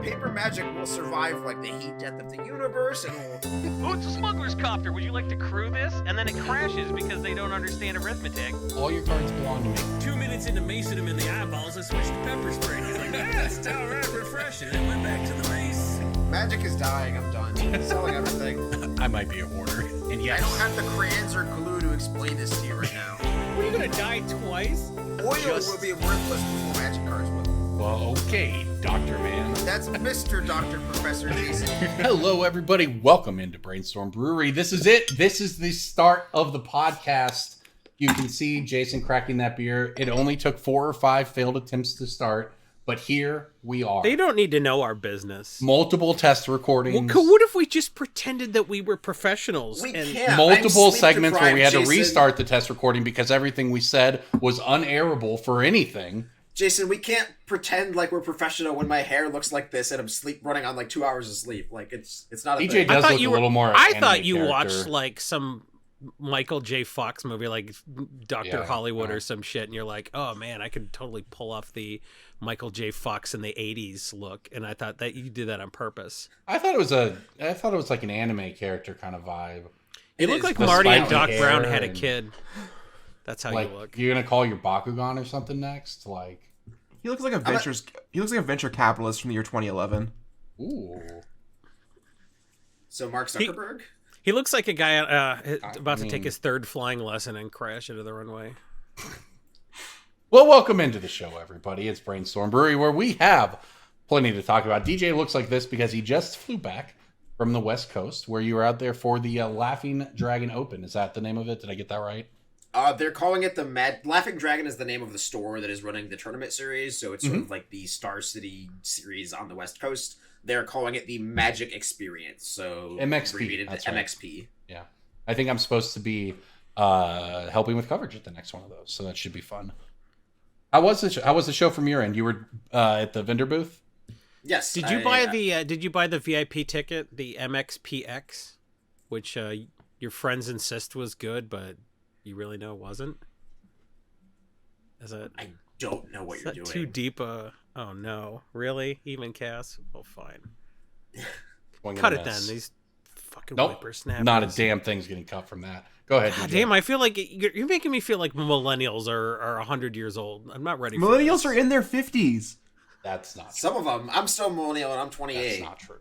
paper magic will survive like the heat death of the universe, and will... Oh, it's a smuggler's copter. Would you like to crew this? And then it crashes because they don't understand arithmetic. All your cards belong to me. 2 minutes into macing him in the eyeballs, I switched to pepper spray. He's like, yeah, it's all right, refreshing. And went back to the mace. Magic is dying. I'm done. Selling everything. I might be a hoarder. And yes, I don't have the crayons or glue to explain this to you right now. What, are you gonna die twice? Oil will be worthless before magic cards will. Well, okay, Dr. Man. That's Mr. Dr. Professor Jason. Hello, everybody. Welcome into Brainstorm Brewery. This is it. This is the start of the podcast. You can see Jason cracking that beer. It only took 4 or 5 failed attempts to start, but here we are. They don't need to know our business. Multiple test recordings. Well, what if we just pretended that we were professionals? We and can't. Multiple I'm segments where we had to sleep-deprived, restart the test recording because everything we said was unairable for anything. Jason, we can't pretend like we're professional when my hair looks like this and I'm running on like 2 hours of sleep. Like it's not a DJ thing. does look a little more. I anime thought you character. watched like some Michael J. Fox movie, like Dr. Hollywood or some shit, and you're like, oh man, I could totally pull off the Michael J. Fox in the '80s look. And I thought that you did that on purpose. I thought it was like an anime character kind of vibe. It looked like The Marty and spiky Doc Brown hair had a and- kid. That's how Like you look. you're gonna call your Bakugan or something next? Like, He looks like a venture capitalist from the year 2011. ooh. So Mark Zuckerberg? He looks like a guy about to mean- take his 3rd flying lesson and crash into the runway. Well, welcome into the show, everybody. It's Brainstorm Brewery, where we have plenty to talk about. DJ looks like this because he just flew back from the West Coast, where you were out there for the Laughing Dragon Open. Is that the name of it? Did I get that right? They're calling it the Laughing Dragon is the name of the store that is running the tournament series, so it's sort of like the Star City series on the West Coast. They're calling it the Magic Experience, so MXP, abbreviated that's to right. MXP. Yeah. I think I'm supposed to be helping with coverage at the next one of those, so that should be fun. How was the show from your end? You were at the vendor booth? Yes. Did you buy the VIP ticket, the MXPX, which your friends insist was good, but you really know it wasn't? I don't know what Is you're that doing. too deep? Oh no, really? Even Cass? Well, fine. Cut it then. These fucking Nope, whippersnappers. not a damn thing's getting cut from that. Go ahead. God DJ. damn, I feel like you're making me feel like millennials are 100 years old. I'm not ready for Millennials this. are in their 50s. That's not true. Some of them. I'm still millennial and I'm 28. That's not true.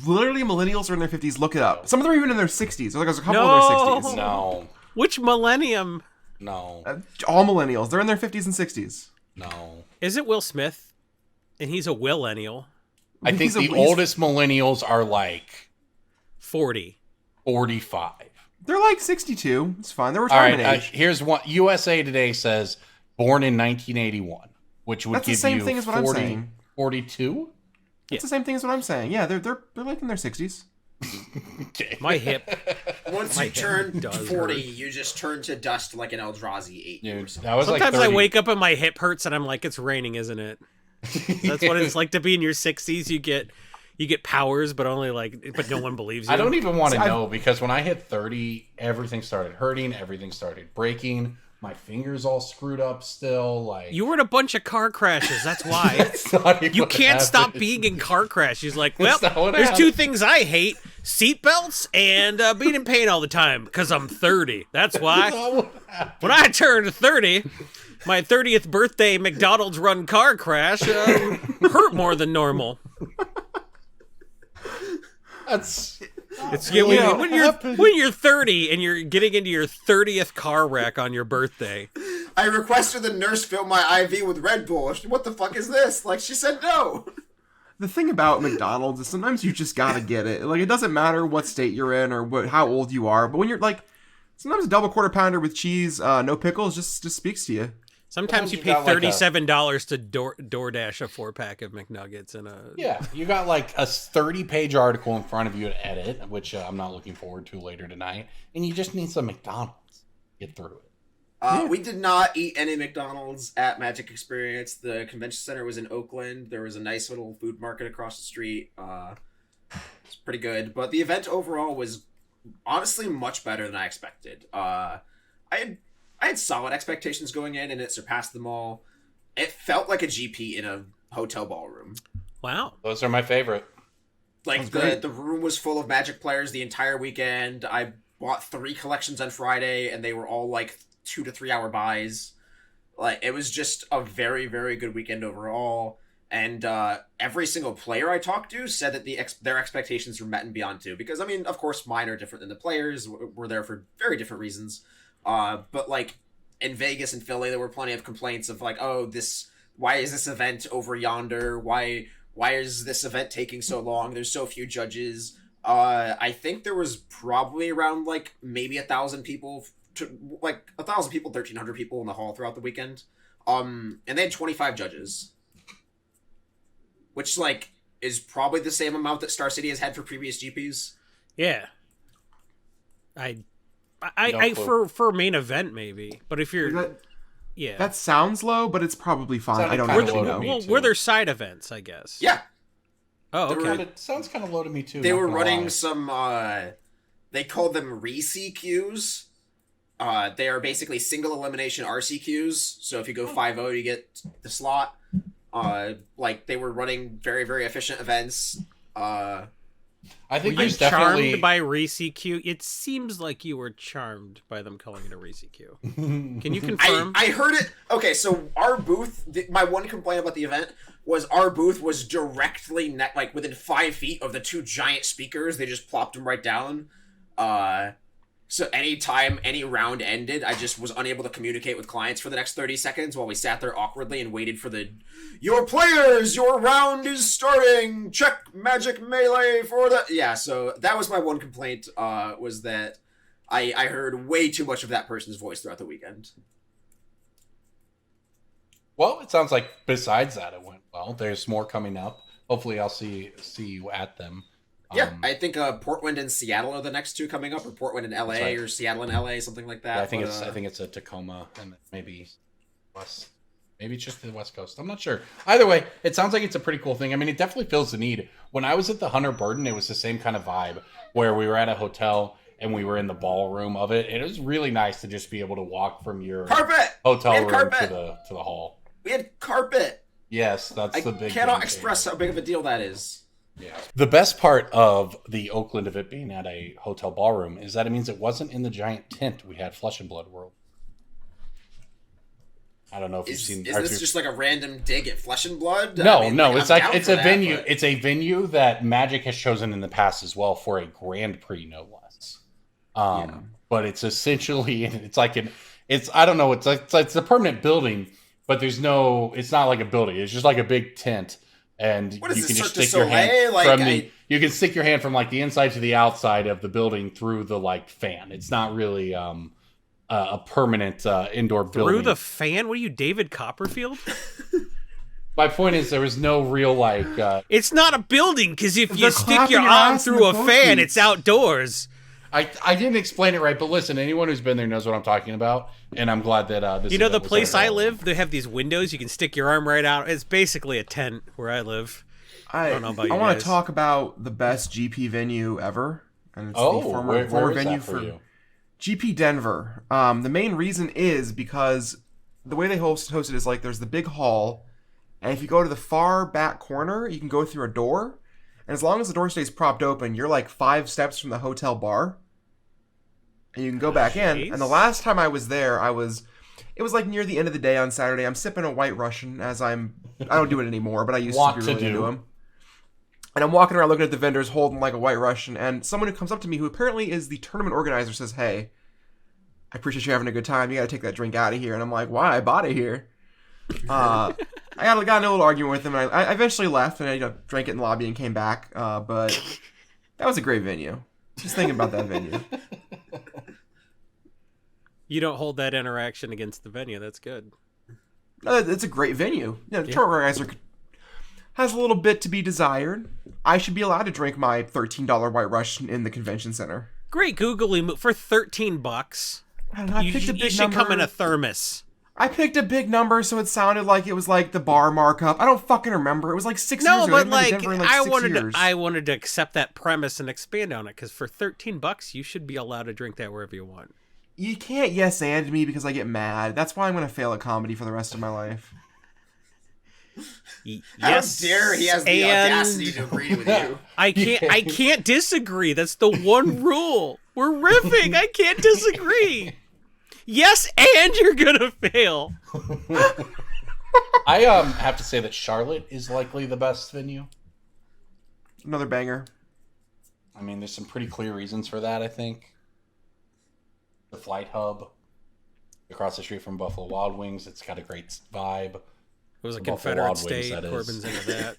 Literally, millennials are in their 50s. Look it up. Some of them are even in their 60s. There's a couple No. in their 60s. No. Which millennium? No. All millennials. They're in their 50s and 60s. No. Is it Will Smith? And he's a Willennial. I think He's a- the he's- oldest millennials are like 40. 45. They're like 62. It's fine. They're All right, retirement age. here's one. USA Today says born in 1981, which would That's the give same you thing as what I'm 40, saying. 42? It's the same thing as what I'm saying. Yeah, they're like in their 60s. Okay. My hip. Once My you turn head does 40, hurt. you just turn to dust like an Eldrazi 8 Dude, or something. that was Sometimes like 30. I wake up and my hip hurts and I'm like, it's raining, isn't it? That's what it's like to be in your 60s. You get powers, but no one believes you. I don't even want to See, know because when I hit 30, everything started hurting, everything started breaking. My fingers all screwed up still. Like You were in a bunch of car crashes. That's why. That's not even You what can't stop happened. being in car crashes. Like, well, That's not what there's happened. 2 things I hate: seatbelts and being in pain all the time because I'm 30. That's why. When I turned 30, my 30th birthday McDonald's run car crash hurt more than normal. That's It's really when you're 30 and you're getting into your 30th car wreck on your birthday. I requested the nurse fill my IV with Red Bull. What the fuck is this? Like, she said no. The thing about McDonald's is sometimes you just gotta get it. Like, it doesn't matter what state you're in or how old you are, but when you're like, sometimes a double quarter pounder with cheese, no pickles, just speaks to you. Sometimes you you pay got like a- $37 to DoorDash a 4-pack of McNuggets and a Yeah, you got like a 30-page article in front of you to edit, which I'm not looking forward to later tonight, and you just need some McDonald's. Get through it. We did not eat any McDonald's at Magic Experience. The convention center was in Oakland. There was a nice little food market across the street. It's pretty good. But the event overall was honestly much better than I expected. I had solid expectations going in, and it surpassed them all. It felt like a GP in a hotel ballroom. Wow. Those are my favorite. Like Sounds great. the room was full of Magic players the entire weekend. I bought 3 collections on Friday, and they were all like 2 to 3 hour buys. Like it was just a very, very good weekend overall. And every single player I talked to said that their expectations were met and beyond too. Because I mean, of course, mine are different than the players. We're there for very different reasons. But like in Vegas and Philly, there were plenty of complaints of like, oh, why is this event over yonder? Why is this event taking so long? There's so few judges. I think there was probably around like maybe 1,000 people, 1,300 people in the hall throughout the weekend. And they had 25 judges, which like is probably the same amount that Star City has had for previous GPs. Yeah. For main event maybe, but if you're yeah, That sounds low, but it's probably fine. Sounded I don't kinda actually low to know. me. well, too. were there side events? I guess. Yeah, Oh, There okay. were- Sounds kind of low to me too. they not were gonna running lie. some. They called them RCQs. They are basically single elimination RCQs. So if you go 5-0, you get the slot. Like they were running very, very efficient events. I think Were you there's definitely. charmed by Reese Q? It seems like you were charmed by them calling it a Reese Q. Can you confirm? I heard it. Okay, so our booth. My one complaint about the event was our booth was directly like within 5 feet of the 2 giant speakers. They just plopped them right down. So anytime any round ended, I just was unable to communicate with clients for the next 30 seconds while we sat there awkwardly and waited for your players, your round is starting, check Magic Melee for the... Yeah, so that was my one complaint, was that I heard way too much of that person's voice throughout the weekend. Well, it sounds like besides that, it went well. There's more coming up. Hopefully, I'll see you at them. Yeah, I think Portland and Seattle are the next 2 coming up, or Portland and LA, right. or Seattle and LA, something like that. Yeah, I think but, it's a Tacoma and maybe West, maybe just the West Coast. I'm not sure. Either way, it sounds like it's a pretty cool thing. I mean, it definitely fills the need. When I was at the Hunter Burden, it was the same kind of vibe where we were at a hotel and we were in the ballroom of it. It was really nice to just be able to walk from your carpet! hotel We room had to carpet! the hall. We had carpet! Yes, that's I the big. cannot game express changer. how big of a deal that is. Yeah. The best part of the Oakland of it being at a hotel ballroom is that it means it wasn't in the giant tent we had Flesh and Blood World. I don't know if Is you've seen. this just like a random dig at Flesh and Blood? No, I mean, no. I'm It's like down it's for a that, venue. but- It's a venue that Magic has chosen in the past as well for a Grand Prix, no less. But it's essentially it's like it's I don't know. It's a permanent building, but there's no. It's not like a building. It's just like a big tent. And What is you this, can just Cirque du stick your hand Soleil? Like, from the you can stick your hand from like the inside to the outside of the building through the like fan. It's not really a permanent indoor building. Through the fan? What are you, David Copperfield? My point is there was no real like It's not a building, because if you They're stick clapping your your arm ass in through the a clothes fan, seats. it's outdoors. I didn't explain it right, but listen, anyone who's been there knows what I'm talking about, and I'm glad that this. You know the event was place there. I live, they have these windows, you can stick your arm right out. It's basically a tent where I live. I don't know about you I want guys. to talk about the best GP venue ever, and it's Oh, the former where is venue that for you? GP Denver. The main reason is because the way they host it is like there's the big hall, and if you go to the far back corner, you can go through a door, and as long as the door stays propped open, you're like 5 steps from the hotel bar, and you can go back in. Jeez. And the last time I was there, it was like near the end of the day on Saturday. I'm sipping a White Russian I don't do it anymore, but I used Want to be to really do. into them. And I'm walking around looking at the vendors holding like a White Russian, and someone who comes up to me who apparently is the tournament organizer says, "Hey, I appreciate you having a good time. You got to take that drink out of here." And I'm like, "Why? I bought it here." I got in a little argument with him, and I eventually left, and I drank it in the lobby and came back. But that was a great venue. Just thinking about that venue. You don't hold that interaction against the venue. That's good. No, it's a great venue. The tournament organizer has a little bit to be desired. I should be allowed to drink my $13 White Russian in the convention center. Great googly move for $13. I don't know, I You, picked a you big should number. come in a thermos. I picked a big number, so it sounded like it was like the bar markup. I don't fucking remember. It was like 6 years No, ago. but I've been to like Denver in, I 6 wanted years. to, I wanted to accept that premise and expand on it, because for $13, you should be allowed to drink that wherever you want. You can't yes and me because I get mad. That's why I'm going to fail at comedy for the rest of my life. Yes. How dare he has the audacity to agree with you. I can't disagree. That's the one rule. We're riffing. I can't disagree. Yes, and you're gonna fail. I have to say that Charlotte is likely the best venue. Another banger. I mean, there's some pretty clear reasons for that, I think. The flight hub across the street from Buffalo Wild Wings, it's got a great vibe. It was a The Buffalo Confederate Wild Wings, state. that is. Corbin's into that.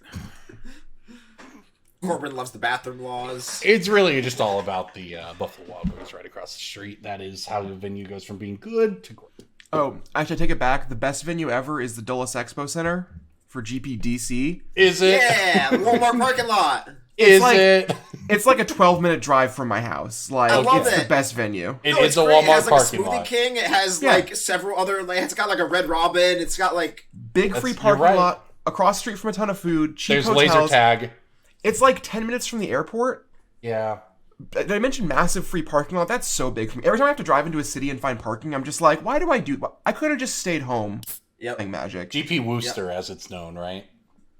Corbin loves the bathroom laws. It's really just all about the Buffalo Wild Wings right across the street. That is how the venue goes from being good to great. Oh, actually, I take it back. The best venue ever is the Dulles Expo Center for GPDC. Is it? Yeah, Walmart parking lot. Is like- it? It's like a 12-minute drive from my house. Like, I love it's it. the best venue. It No, is it's a great. It Walmart has like parking a Smoothie lot. King. It has Yeah. like several other. Like, it's got like a Red Robin. It's got like Big That's- free you're parking right. lot across the street from a ton of food. Cheap There's hotels. laser tag. It's like 10 minutes from the airport. Yeah. Did I mention massive free parking lot? That's so big for me. Every time I have to drive into a city and find parking, I'm just like, why do I do? I could have just stayed home yep. playing Magic. GP Wooster, as it's known, right?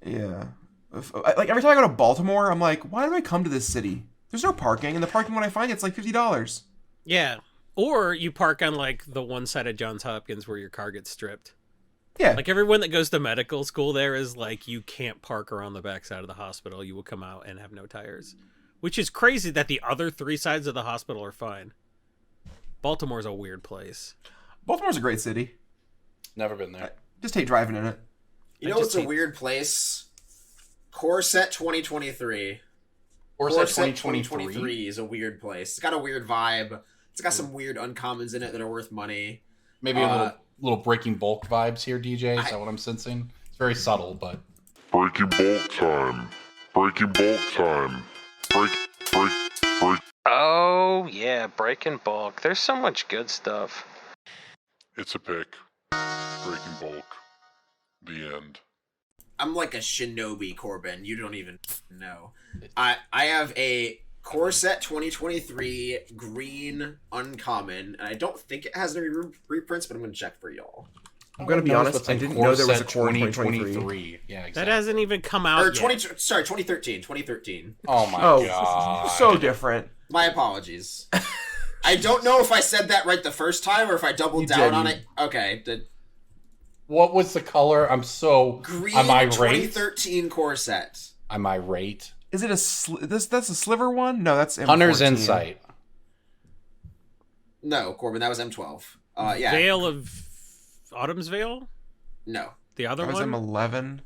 Yeah. Like every time I go to Baltimore, I'm like, why do I come to this city? There's no parking, and the parking when I find it's like $50. Yeah. Or you park on like the one side of Johns Hopkins where your car gets stripped. Yeah. Like everyone that goes to medical school there is like, you can't park around the backside of the hospital. You will come out and have no tires. Which is crazy that the other three sides of the hospital are fine. Baltimore's a weird place. Baltimore's a great city. Never been there. Just hate driving in it. You I know just what's a hate- weird place? Corset 2023. Or Corset 2023. is a weird place. It's got a weird vibe. It's got some weird uncommons in it that are worth money. Maybe a little breaking bulk vibes here, DJ. Is I- that what I'm sensing? It's very subtle, but Breaking bulk time. Breaking bulk time. Break. Oh, yeah, breaking bulk. There's so much good stuff. It's a pick. Breaking bulk. The end. I'm like a shinobi, Corbin. You don't even know. I have a Corset 2023 green uncommon, and I don't think it has any reprints, but I'm going to check for y'all. I'm gonna be honest, I didn't know there was a Core 2023. Yeah, exactly. That hasn't even come out Or yet. 2013. Oh my Oh, god. so different. My apologies. I don't know if I said that right the first time or if I doubled You down did. on it. Okay, the What was the color? I'm so. green Am I right? 2013 Corset. Am I right? Is it that's a sliver one? No, that's M14. Hunter's Insight. No, Corbin, that was M12. Yeah, Veil of Autumn's Veil? no. The other That was one? M11.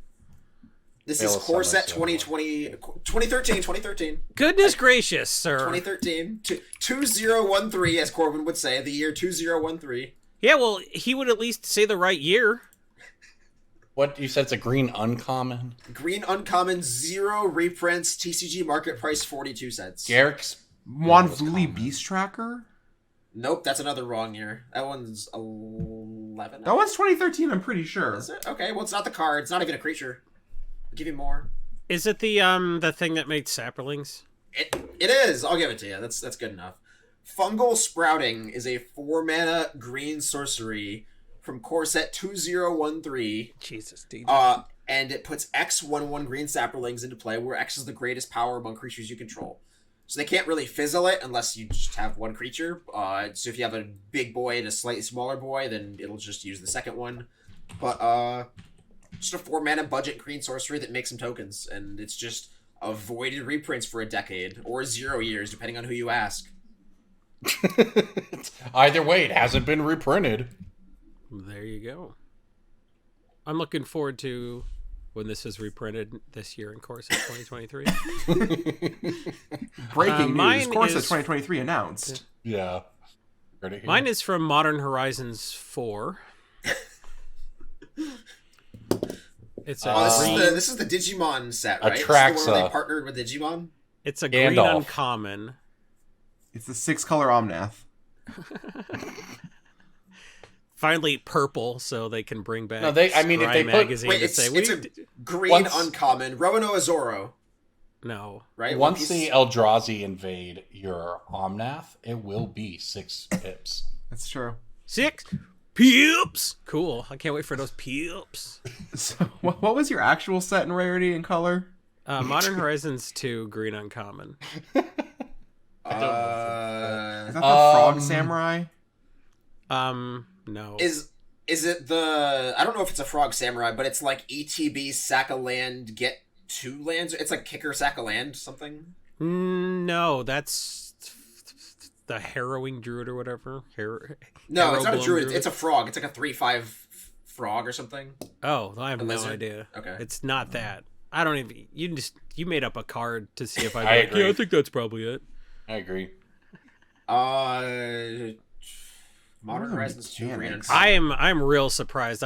This Veil is of Corset Summer, 2013. Goodness gracious, sir. 2013. 2013, as Corbin would say, the year 2013. Yeah, well, he would at least say the right year. What you said? It's a green uncommon. Green uncommon, 0 reprints, TCG market price 42 cents. Garrick's. Monvuli Beast Tracker? Nope, that's another wrong year. That one's 11. That one's 2013, I'm pretty sure. Is it? Okay, well, it's not the card. It's not even a creature. I'll give you more. Is it the thing that made sapperlings? It is. I'll give it to you. That's good enough. Fungal Sprouting is a 4-mana green sorcery from Corset 2013. Jesus, dude. And it puts X 1/1 green sapperlings into play, where X is the greatest power among creatures you control. So they can't really fizzle it unless you just have one creature. So if you have a big boy and a slightly smaller boy, then it'll just use the second one. But just a 4-mana budget green sorcery that makes some tokens, and it's just avoided reprints for a decade or 0 years, depending on who you ask. Either way, it hasn't been reprinted. There you go. I'm looking forward to when this is reprinted this year in Corset 2023. Breaking mine news. Corset is- 2023 announced. Yeah. Heard it here. Mine is from Modern Horizons 4. It's a green. This is the Digimon set, right? This is the Atraxa. one where they partnered with Digimon. It's a green Gandalf. uncommon. It's the 6-color Omnath. Finally purple, so they can bring back. No, I mean, if Scry they put- magazine Wait, to it's say, a green Once- uncommon. Roanoa Zoro, no. right? Once One the piece- Eldrazi invade your Omnath, it will be 6 pips. That's true. 6. Peeps! Cool. I can't wait for those peeps. So, what was your actual set in rarity and color? Modern Horizons 2 Green Uncommon. Is that the Frog Samurai? No. Is it the? I don't know if it's a Frog Samurai, but it's like ETB sack of land, get 2 lands. It's like kicker sack of land something. No, that's the Harrowing Druid or whatever. No, it's not a Harrowbloom druid. It's a frog. It's like a 3/5 frog or something. Oh, I have A no lizard? idea. Okay. It's not that. I don't even. You made up a card to see if I I agree. Yeah, I think that's probably it. I agree. Modern Horizons 2 Green mechanics? Uncommon. I'm real surprised.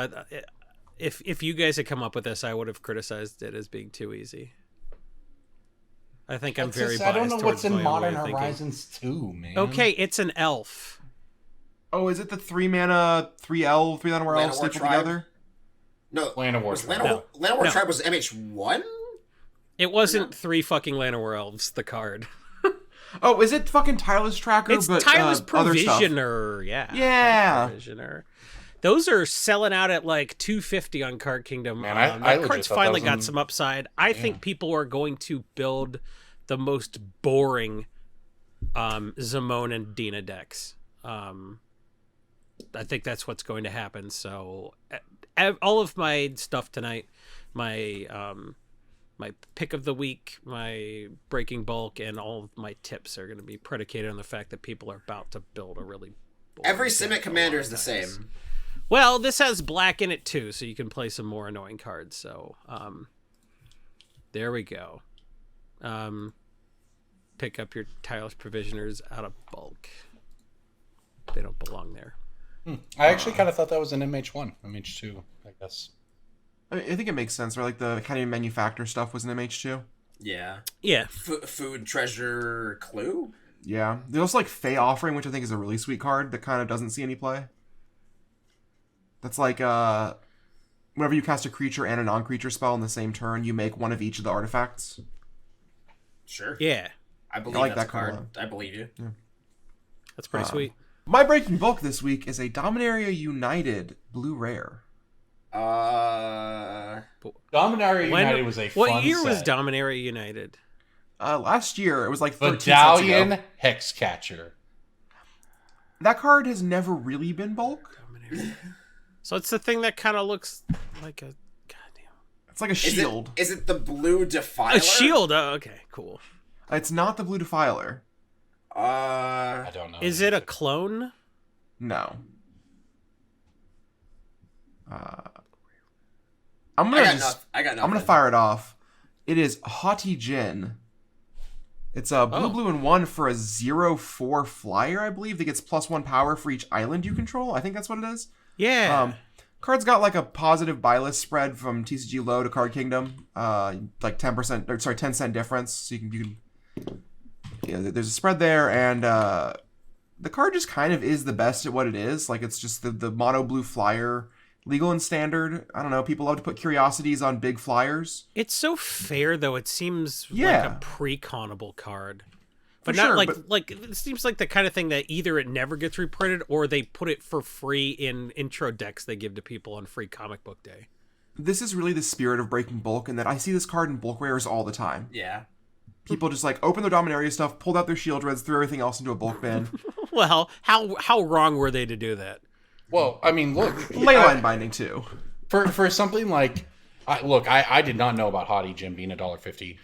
If you guys had come up with this, I would have criticized it as being too easy. I think I'm It's very just- biased I don't know towards what's in my own Modern way of thinking. Horizons 2, man. Okay, it's an elf. Oh, is it the 3 mana, 3L, 3 Llanowar Llanowar Elves stapled tribe? together? No, Llanowar was Tribe. Llanowar No. Tribe was MH1? It wasn't 3 fucking Llanowar elves. The card. Oh, is it fucking Tireless Tracker? It's but, Tyler's other stuff? Provisioner. Yeah. Yeah. Provisioner. Those are selling out at like $250 on Card Kingdom. Man, I that legit card's thought that finally was got in- some upside. I think people are going to build the most boring Zamone and Dina decks. I think that's what's going to happen. So all of my stuff tonight, my pick of the week, my breaking bulk, and all of my tips are going to be predicated on the fact that people are about to build a really boring Every deck Simic a commander lot is of the times. same. Well, this has black in it too, so you can play some more annoying cards. So, there we go. Pick up your Tireless Provisioners out of bulk. They don't belong there. I actually kind of thought that was an MH1, MH2, I guess. I think it makes sense, right? Like the kind of manufacturer stuff was an MH2. Yeah. Yeah. Food Treasure Clue? Yeah. There's also like Fey Offering, which I think is a really sweet card that kind of doesn't see any play. That's like, whenever you cast a creature and a non-creature spell in the same turn, you make one of each of the artifacts. Sure. Yeah. I believe I like that's that a card. card. I believe you. That's pretty sweet. My breaking bulk this week is a Dominaria United blue rare. Dominaria When- United was a what fun year was set. Dominaria United? Last year, it was like 13 sets ago. Medallion Hexcatcher. That card has never really been bulk. So it's the thing that kind of looks like a goddamn It's like a shield. Is it the Blue Defiler? a shield. Oh, okay, cool. It's not the blue Defiler. I don't know. Is it a clone? No. I got nothing. I'm gonna fire it off. It is Haughty Jin. It's a blue, blue, and 1 for a 0/4 flyer, I believe, that gets +1 power for each island you control. I think that's what it is. Yeah. Card's got like a positive buy list spread from TCG Low to Card Kingdom, like 10%, or sorry, 10-cent difference. So you can, there's a spread there, and the card just kind of is the best at what it is. Like it's just the mono blue flyer, legal and standard. I don't know. People love to put curiosities on big flyers. It's so fair though. It seems like Yeah. a pre-connable card. For But not sure, like but- like it seems like the kind of thing that either it never gets reprinted or they put it for free in intro decks they give to people on free comic book day. This is really the spirit of breaking bulk, in that I see this card in bulk rares all the time. Yeah. People just like open their Dominaria stuff, pulled out their shield reds, threw everything else into a bulk bin. Well, how wrong were they to do that? Well, I mean, look. Leyline binding too. For something like... I did not know about Haughty Jim being $1.50.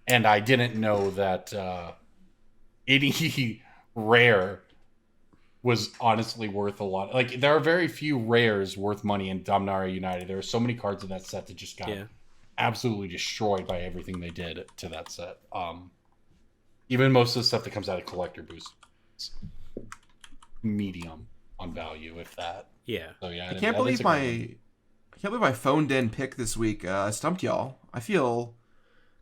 And I didn't know that any rare was honestly worth a lot. Like, there are very few rares worth money in Dominaria United. There are so many cards in that set that just got absolutely destroyed by everything they did to that set. Even most of the stuff that comes out of Collector Boost, it's medium on value, if that. Yeah. So yeah, I can't believe my phoned in pick this week stumped y'all. I feel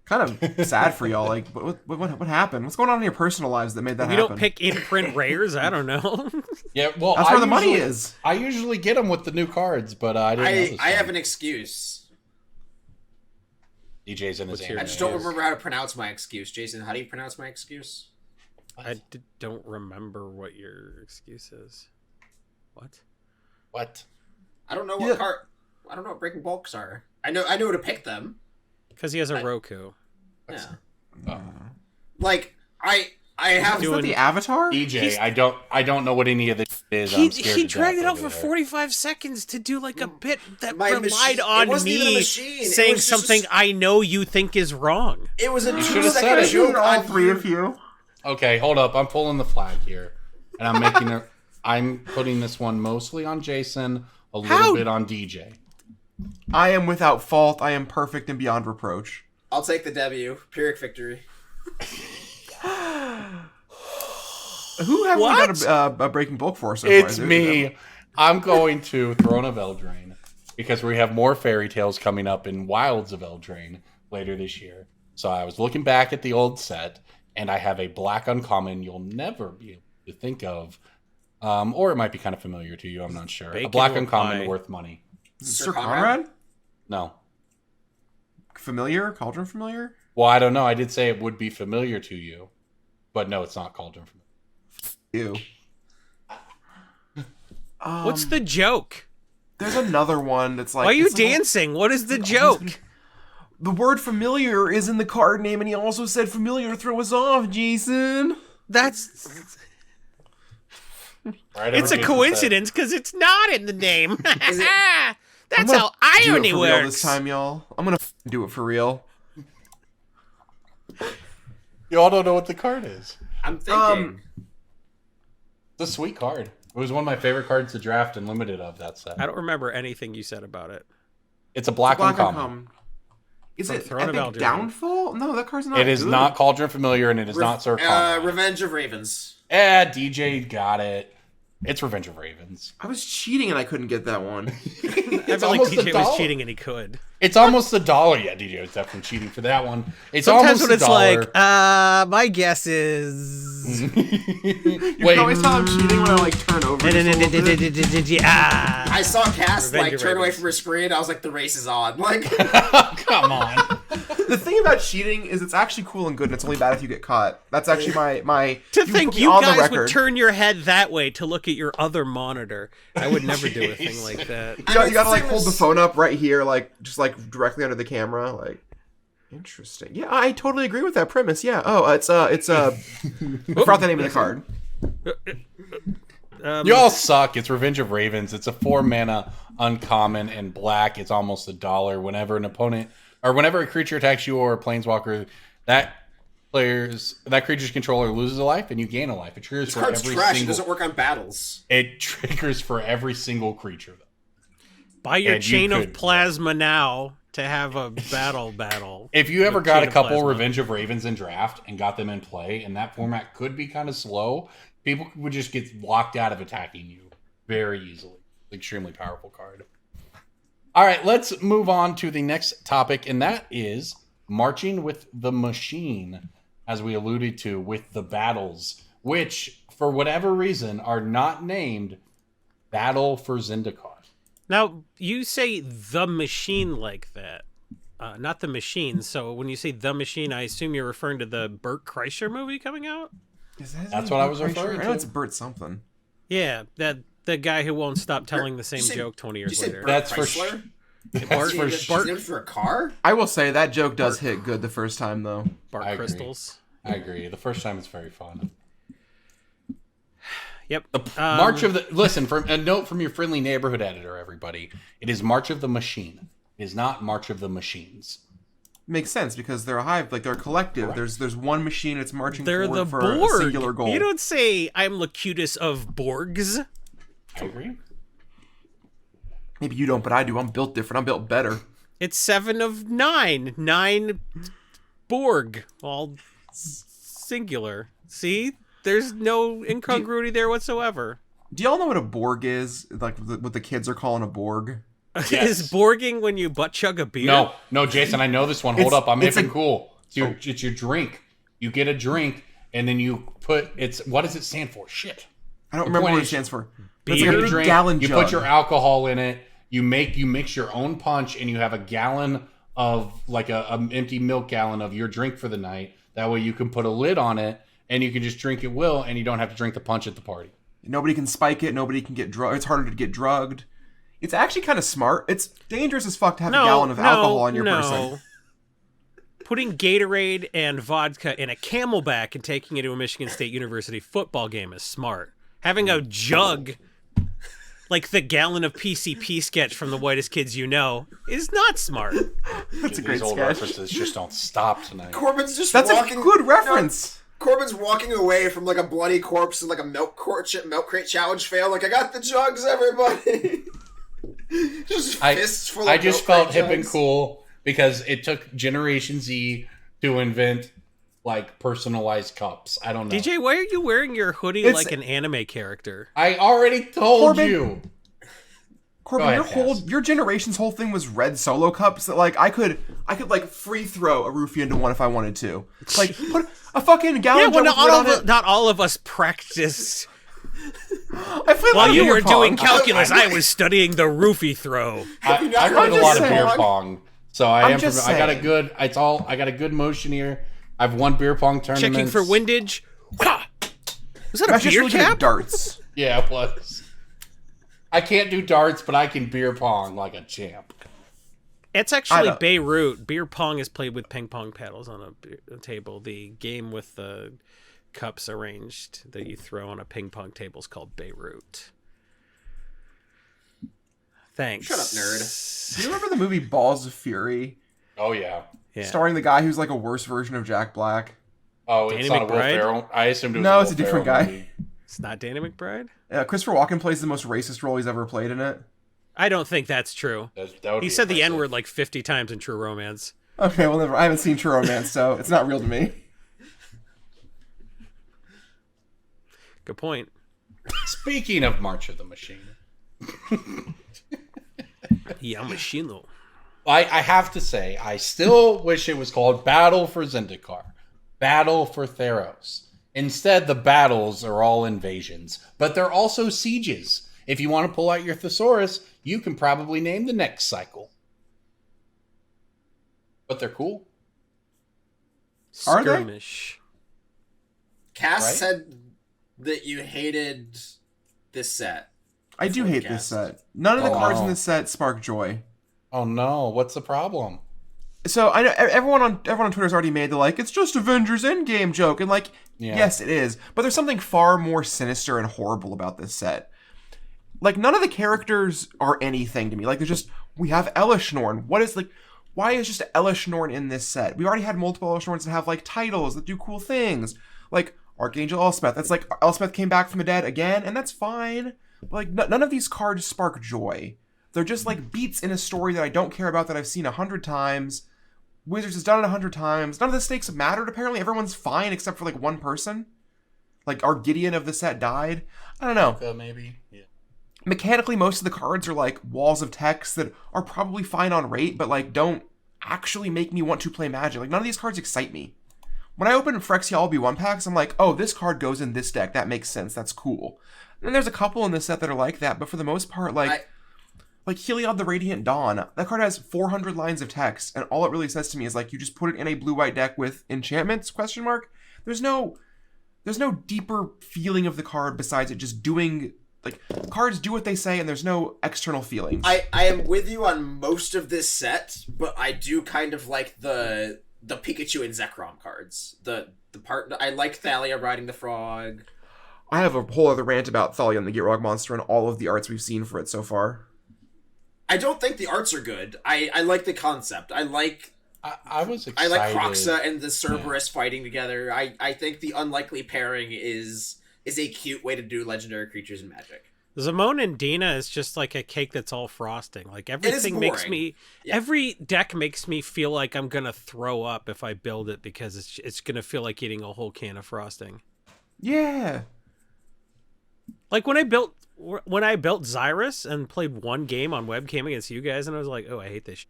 kind of sad for y'all. Like, what happened? What's going on in your personal lives that made that We happen? don't pick in-print rares. I don't know. Yeah, well, That's where the money is. I usually get them with the new cards, but I didn't. know this I have one. an excuse. DJ's in his What's your- I just don't remember how to pronounce my excuse. Jason, how do you pronounce my excuse? I don't remember what your excuse is. What? I don't know Yeah. I don't know what breaking bulks are. I know to pick them. Because he has a Roku. Yeah. Oh. Like I have Is that doing- the Avatar? DJ, I don't know what any of this is. He I'm scared to dragged death it out over for there. 45 seconds to do like a bit that My relied machine- it on wasn't even a me machine. It saying was just a something I know you think is wrong. It was a You should've said 2-second it. joke all on three of you. Okay, hold up. I'm pulling the flag here, and I'm putting this one mostly on Jason, a little How? bit on DJ. I am without fault. I am perfect and beyond reproach. I'll take the W. Pyrrhic victory. Who have we What? got a breaking bulk for so far? It's Is it- me. I'm going to Throne of Eldraine because we have more fairy tales coming up in Wilds of Eldraine later this year. So I was looking back at the old set, and I have a black uncommon you'll never be able to think of, or it might be kind of familiar to you. I'm not sure. Bacon a black will uncommon pie. worth money. Sir Conrad? No. Familiar? Cauldron familiar? Well, I don't know. I did say it would be familiar to you, but no, it's not Cauldron familiar. Ew. What's the joke? There's another one that's like. Why are you it's like- dancing? What is the joke? The word familiar is in the card name, and he also said familiar to throw us off, Jason. That's Right it's over a Jason's coincidence because it's not in the name. Is it- I'm That's gonna how do it irony for real works. this time, y'all. I'm gonna do it for real. head. You all don't know what the card is. I'm thinking. It's a sweet card. It was one of my favorite cards to draft and limited of that set. I don't remember anything you said about it. It's a black uncommon. Uncommon. Is From it Throne of Epic Eldraine. Downfall? No, that card's not. It is good. not Cauldron Familiar, and it is not Sir Conrad. Revenge of Ravens. DJ got it. It's Revenge of Ravens. I was cheating and I couldn't get that one. I feel like almost DJ $1. was cheating and he could. It's almost $1. Yeah, DJ was definitely cheating for that one. It's Sometimes almost when it's $1. like, my guess is. You Wait, can always tell I'm cheating when I like turn over. just a little bit. Ah. I saw Cass Revenge like of turn away Ravens. from her screen. I was like, the race is on. Like, come on. The thing about cheating is it's actually cool and good, and it's only bad if you get caught. That's actually my. To think put me you on the guys record. would turn your head that way to look at your other monitor. I would never do a thing like that. You gotta it's the like same hold the as- phone up right here, like just like directly under the camera, like. Interesting. Yeah, I totally agree with that premise. Yeah. Oh, it's I forgot the name of the card. You all suck. It's Revenge of Ravens. It's a 4-mana uncommon and black. It's almost $1. Whenever an opponent or whenever a creature attacks you or a planeswalker, that creature's controller loses a life and you gain a life. It triggers this for card's every trash. It single. doesn't work on battles. It triggers for every single creature. Buy your And you chain of could- plasma now to have a battle. If you ever With got Chain a of couple Plasma. Revenge of Ravens in draft and got them in play, and that format could be kind of slow, people would just get locked out of attacking you very easily. Extremely powerful card. All right, let's move on to the next topic, and that is Marching with the Machine, as we alluded to with the battles, which, for whatever reason, are not named Battle for Zendikar. Now, you say the machine like that. Not the machine. So when you say the machine, I assume you're referring to the Burt Kreischer movie coming out? Is that his That's name? what I was Bert Kreischer? referring I know to. it's Bert something. Yeah, the guy who won't stop telling the same you say- joke 20 Did years you say later. Bert That's for Chrysler? That's Bart- for She's sure. named for a car? I will say that joke does hit good the first time though. Bart I agree. Crystals. I agree. The first time it's very fun. Yep. March of the Listen, from a note from your friendly neighborhood editor, everybody. It is March of the Machine. It is not March of the Machines. Makes sense because they're a hive, like they're a collective. Correct. There's one machine. It's marching They're forward the for Borg. a singular goal. You don't say I'm Locutus of Borgs. I agree. Maybe you don't, but I do. I'm built different. I'm built better. It's 7 of 9. 9 Borg. All singular. See? There's no incongruity there whatsoever. Do y'all know what a Borg is? Like what the kids are calling a Borg? Yes. Is Borging when you butt chug a beer? No, Jason, I know this one. Hold It's- up, I'm it's even a- cool. It's your drink. You get a drink, and then you put what does it stand for? Shit. I don't The remember point what it is- stands for. Beer? It's You like get a a big drink, gallon you jug. put your alcohol in it. You mix your own punch, and you have a gallon of like a empty milk gallon of your drink for the night. That way, you can put a lid on it, and you can just drink it and you don't have to drink the punch at the party. Nobody can spike it. Nobody can get drugged. It's harder to get drugged. It's actually kind of smart. It's dangerous as fuck to have a gallon of alcohol on your person. Putting Gatorade and vodka in a Camelback and taking it to a Michigan State University football game is smart. Having a jug, like the gallon of PCP sketch from The Whitest Kids You Know, is not smart. That's a great These old sketch. references just don't stop tonight. Corbin's just That's walking. a good reference. Corbin's walking away from like a bloody corpse and like a milk crate challenge fail. Like, I got the jugs, everybody. Just fists full of I just milk felt crate hip and jugs. cool because it took Generation Z to invent like personalized cups. I don't know. DJ, why are you wearing your hoodie It's- like an anime character? I already told Corbin- you. Corbin, Go ahead, your generation's whole thing was red Solo cups that like I could like free throw a roofie into one if I wanted to. Like put a fucking gallon Yeah, well, jug with lid on it. not all of us practiced. I played a lot While of you beer were pong. doing calculus, I was studying the roofie throw. I I'm played a just lot of saying. beer pong, so I I'm am. just I got a saying. good. I got a good motion here. I've won beer pong tournaments. Checking for windage. Was that a That's just beer really good at cap? darts. Yeah, it was. I can't do darts, but I can beer pong like a champ. It's I actually don't- Beirut. Beer pong is played with ping pong paddles on a table. The game with the cups arranged that you throw on a ping pong table is called Beirut. Thanks. Shut up, nerd. Do you remember the movie Balls of Fury? Oh yeah. Yeah. Starring the guy who's like a worse version of Jack Black. Oh, Danny it's not a Will McBride? Ferrell. I assumed it was No, Will it's a different Ferrell guy. movie. It's not Danny McBride? Christopher Walken plays the most racist role he's ever played in it. I don't think that's true. That would He be said the impressive. N-word like 50 times in True Romance. Okay, well, never. I haven't seen True Romance, so it's not real to me. Good point. Speaking of March of the Machine, Yamashino. I have to say, I still wish it was called Battle for Zendikar, Battle for Theros. Instead, the battles are all invasions, but they're also sieges. If you want to pull out your thesaurus, you can probably name the next cycle. But they're cool. Are they? Skirmish. Cass Right? said that you hated this set. I do hate this set. None of the Oh, cards in wow. this set spark joy. Oh no, what's the problem? So I know everyone on Twitter's already made the like it's just Avengers Endgame joke, and like Yeah. yes it is, but there's something far more sinister and horrible about this set. Like none of the characters are anything to me. Like there's just we have Elishnorn. What is like why is just Elishnorn in this set? We already had multiple Elishnorns that have like titles that do cool things. Like Archangel Elspeth. That's like Elspeth came back from the dead again, and that's fine. But like none of these cards spark joy. They're just like beats in a story that I don't care about that I've seen 100 times. Wizards has done it 100 times. None of the stakes mattered, apparently. Everyone's fine except for like one person. Like our Gideon of the set died. I don't know. Maybe. Yeah. Mechanically, most of the cards are like walls of text that are probably fine on rate, but like don't actually make me want to play Magic. Like none of these cards excite me. When I open Phyrexia LB1 packs, I'm like, oh, this card goes in this deck. That makes sense. That's cool. And there's a couple in this set that are like that, but for the most part, like Heliod the Radiant Dawn, that card has 400 lines of text, and all it really says to me is like, you just put it in a blue-white deck with enchantments, question mark? There's no deeper feeling of the card besides it just doing, like, cards do what they say, and there's no external feelings. I am with you on most of this set, but I do kind of like the Pikachu and Zekrom cards. The part I like Thalia riding the frog. I have a whole other rant about Thalia and the Gitrog monster and all of the arts we've seen for it so far. I don't think the arts are good. I like the concept. I like was excited. I like Croxa and the Cerberus fighting together. I think the unlikely pairing is a cute way to do legendary creatures in Magic. Zamon and Dina is just like a cake that's all frosting. Like everything makes boring. me, Yeah. every deck makes me feel like I'm gonna throw up if I build it because it's gonna feel like eating a whole can of frosting. Yeah. Like when I built Xyrus and played one game on webcam against you guys, and I was like, oh, I hate this.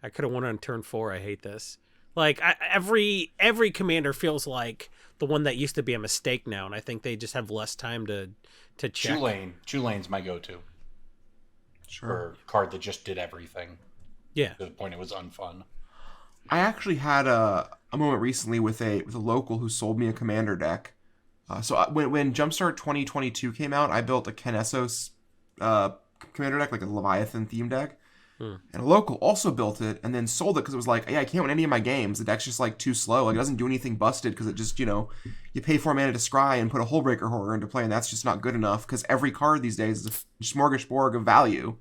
I could have won on turn 4. I hate this. Like every commander feels like the one that used to be a mistake now, and I think they just have less time to check. Chulane's my go-to. Sure. For a card that just did everything. Yeah. To the point it was unfun. I actually had a moment recently with a local who sold me a commander deck When Jumpstart 2022 came out, I built a Kinesos commander deck, like a Leviathan theme deck. And a local also built it and then sold it because it was like, yeah, I can't win any of my games. The deck's just like too slow. Like it doesn't do anything busted because it just, you pay 4 mana to scry and put a Hullbreaker Horror into play, and that's just not good enough because every card these days is a smorgasbord of value.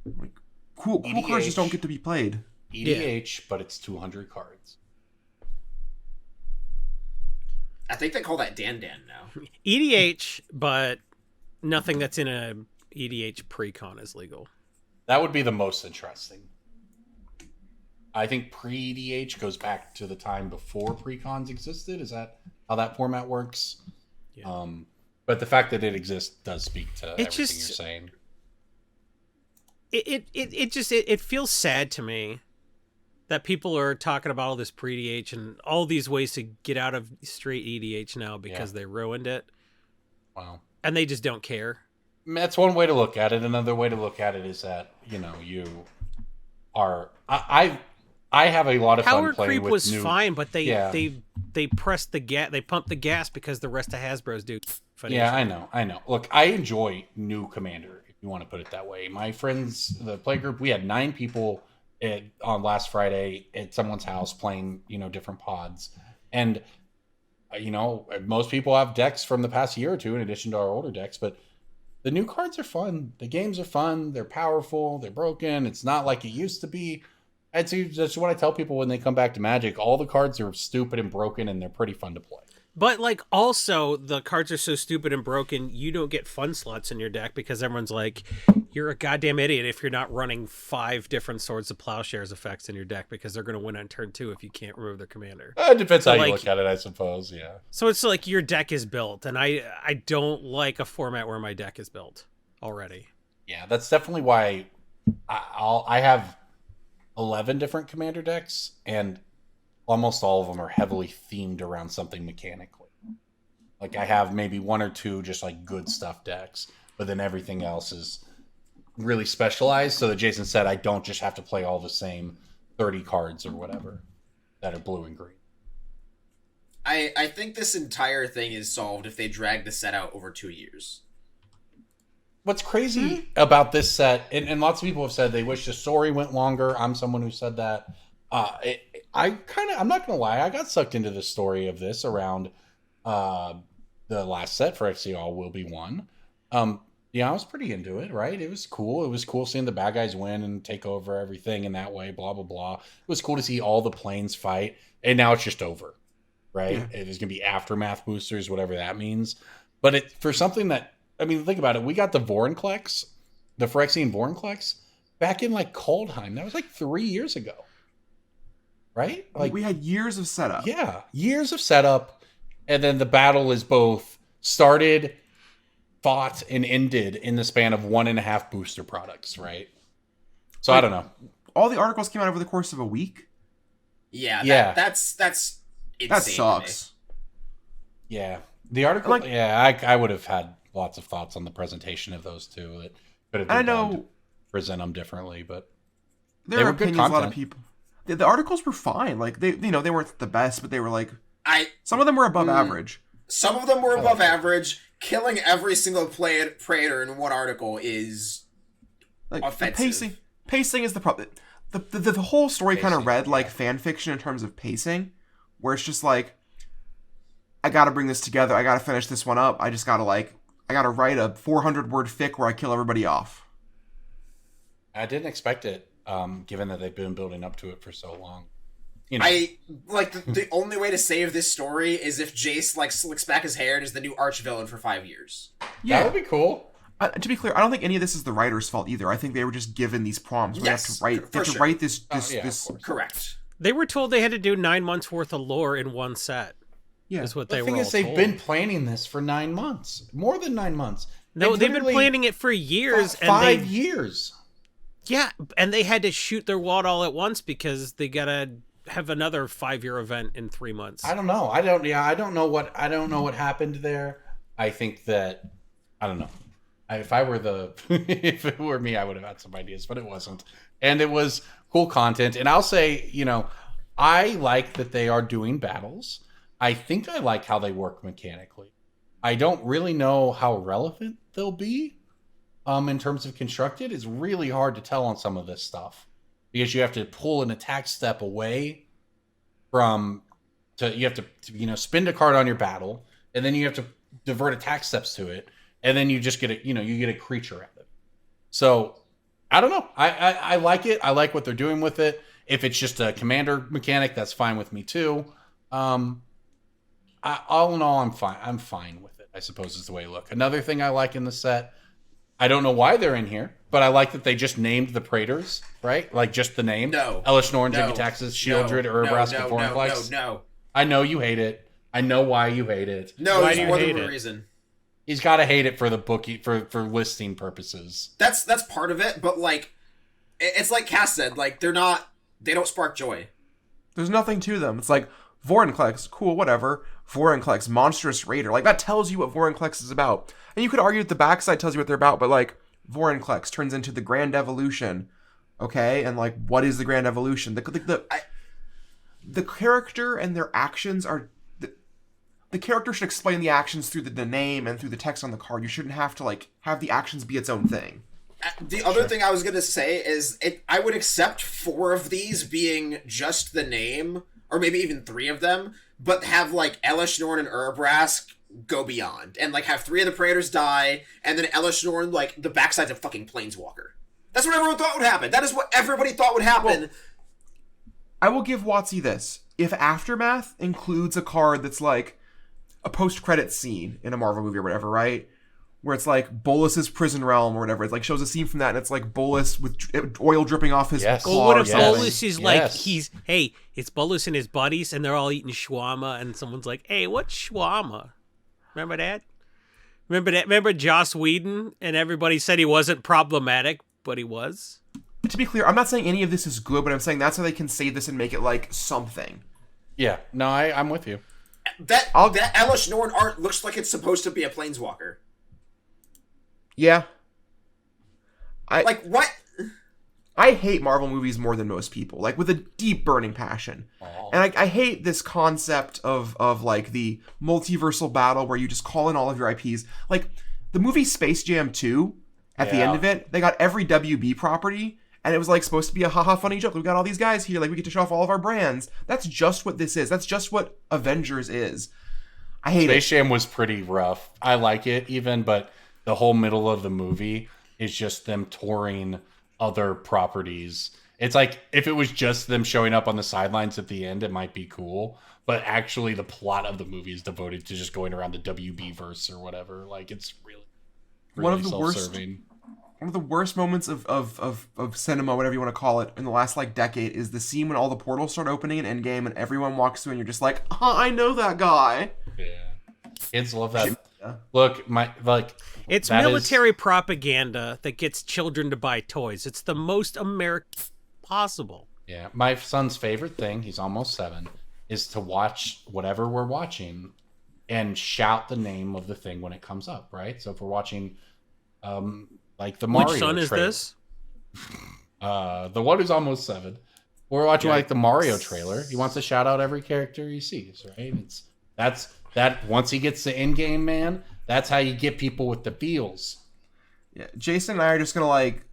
Like cool cards just don't get to be played. EDH, but it's 200 cards. I think they call that Dan now. EDH, but nothing that's in a EDH pre-con is legal. That would be the most interesting. I think pre-EDH goes back to the time before pre-cons existed. Is that how that format works? Yeah. But the fact that it exists does speak to everything just, you're saying. It feels sad to me that people are talking about all this pre-EDH and all these ways to get out of straight EDH now because they ruined it. Wow. And they just don't care. That's one way to look at it. Another way to look at it is that, you are... I have a lot of Power fun playing creep with was new... fine, but they pressed the gas. They pumped the gas because the rest of Hasbro's do. Yeah, I know. Look, I enjoy new Commander, if you want to put it that way. My friends, the play group, we had 9 people on last Friday at someone's house playing, different pods. And, most people have decks from the past year or two in addition to our older decks, but the new cards are fun. The games are fun. They're powerful. They're broken. It's not like it used to be. That's what I tell people when they come back to Magic. All the cards are stupid and broken, and they're pretty fun to play. But, also, the cards are so stupid and broken, you don't get fun slots in your deck because everyone's like, you're a goddamn idiot if you're not running 5 different Swords of Plowshares effects in your deck because they're going to win on turn 2 if you can't remove their commander. It depends how you look at it, I suppose, yeah. So it's like your deck is built, and I don't like a format where my deck is built already. Yeah, that's definitely why I have 11 different commander decks, and almost all of them are heavily themed around something mechanically. Like I have maybe 1 or 2 just like good stuff decks, but then everything else is really specialized so that Jason said I don't just have to play all the same 30 cards or whatever that are blue and green. I think this entire thing is solved if they drag the set out over 2 years. What's crazy about this set, and lots of people have said they wish the story went longer. I'm someone who said that. I'm not gonna lie, I got sucked into the story of this around the last set for XC All Will Be One. I was pretty into it, right? It was cool. It was cool seeing the bad guys win and take over everything in that way, blah blah blah. It was cool to see all the planes fight, and now it's just over, right? Yeah. There's gonna be aftermath boosters, whatever that means. But for something that, think about it, we got the Vorinclex, the Phyrexian Vorinclex, back in like Kaldheim. That was like 3 years ago. Right? Like we had years of setup. Yeah, years of setup, and then the battle is both started, fought, and ended in the span of 1.5 booster products, right? So I don't know. All the articles came out over the course of a week. Yeah. That's insane. That sucks. Yeah, the article. I would have had lots of thoughts on the presentation of those two. That could have been done to present them differently, but there are opinions. A lot of people. The articles were fine. Like they weren't the best, but they were like some of them were above average. Some of them were above average. Killing every single praetor in one article is offensive. Pacing is the problem. The whole story kind of read like fan fiction in terms of pacing, where it's just like, I got to bring this together. I got to finish this one up. I just got to I got to write a 400-word fic where I kill everybody off. I didn't expect it. Given that they've been building up to it for so long. The only way to save this story is if Jace slicks back his hair and is the new arch villain for 5 years. Yeah, that would be cool. To be clear, I don't think any of this is the writer's fault either. I think they were just given these prompts. They have to write this. Correct. They were told they had to do 9 months worth of lore in one set. Yeah, is what they were. The thing is, they've been planning this for 9 months, more than 9 months. No, they've been planning it for years. 5 years. Yeah, and they had to shoot their wad all at once because they gotta have another 5-year event in 3 months. I don't know. I don't know what happened there. I think that I don't know. If it were me, I would have had some ideas, but it wasn't. And it was cool content. And I'll say, I like that they are doing battles. I think I like how they work mechanically. I don't really know how relevant they'll be in terms of constructed. It's really hard to tell on some of this stuff because you have to pull an attack step away you have to spend a card on your battle, and then you have to divert attack steps to it, and then you just get you get a creature out of it. So I don't know. I like it. I like what they're doing with it. If it's just a commander mechanic, that's fine with me too. All in all, I'm fine. I'm fine with it, I suppose is the way to look. Another thing I like in the set, I don't know why they're in here, but I like that they just named the Praetors, right? Like just the name. No. Elish Norn, No. Jimmy Taxes, Shieldred, Urabrask, and Foreign No. I know you hate it. I know why you hate it. No, Why there's do you more hate than one it? reason. He's got to hate it for the bookie for listing purposes. That's part of it, but like, it's like Cass said, like they don't spark joy. There's nothing to them. It's like Vorinclex, cool, whatever. Vorinclex, monstrous raider. Like that tells you what Vorinclex is about. And you could argue that the backside tells you what they're about, but like Vorinclex turns into the Grand Evolution, okay? And like, what is the Grand Evolution? The character and their actions are. The character should explain the actions through the name and through the text on the card. You shouldn't have to like have the actions be its own thing. The other thing I was gonna say is I would accept 4 of these being just the name, or maybe even 3 of them, but have like Elish Norn and Urabrask go beyond, and like have 3 of the Praetors die, and then Elish Norn, like the backside's a fucking Planeswalker. That's what everyone thought would happen. That is what everybody thought would happen. Well, I will give WotC this. If Aftermath includes a card that's like a post-credit scene in a Marvel movie or whatever, right? Where it's like Bolus's prison realm or whatever. It like shows a scene from that, and it's like Bolus with oil dripping off his Yes. claw. Well, what or if something. Bolus is like, it's Bolus and his buddies, and they're all eating shawarma, and someone's like, hey, what's shawarma? Remember that? Remember Joss Whedon, and everybody said he wasn't problematic, but he was? To be clear, I'm not saying any of this is good, but I'm saying that's how they can save this and make it like something. Yeah, no, I'm with you. That Elish Norn art looks like it's supposed to be a Planeswalker. Yeah. Like, what? I hate Marvel movies more than most people, like with a deep burning passion. And I hate this concept of like the multiversal battle where you just call in all of your IPs. Like the movie Space Jam 2, at the end of it, they got every WB property, and it was like supposed to be a haha funny joke. We got all these guys here, like we get to show off all of our brands. That's just what this is. That's just what Avengers is. I hate Space Jam was pretty rough. I like it even, but the whole middle of the movie is just them touring other properties. It's like if it was just them showing up on the sidelines at the end, it might be cool. But actually, the plot of the movie is devoted to just going around the WB verse or whatever. Like it's really One of the self-serving. One of the worst moments of cinema, whatever you want to call it, in the last like decade is the scene when all the portals start opening in Endgame and everyone walks through and you're just like, I know that guy. Yeah, kids love that. Look, It's that military propaganda that gets children to buy toys. It's the most American possible. Yeah, my son's favorite thing, he's almost 7, is to watch whatever we're watching and shout the name of the thing when it comes up, right? So if we're watching like the Mario Which son is trailer, this? the one who's almost 7. We're watching like the Mario trailer. He wants to shout out every character he sees, right? That's once he gets to Endgame, man, that's how you get people with the feels. Yeah, Jason and I are just gonna like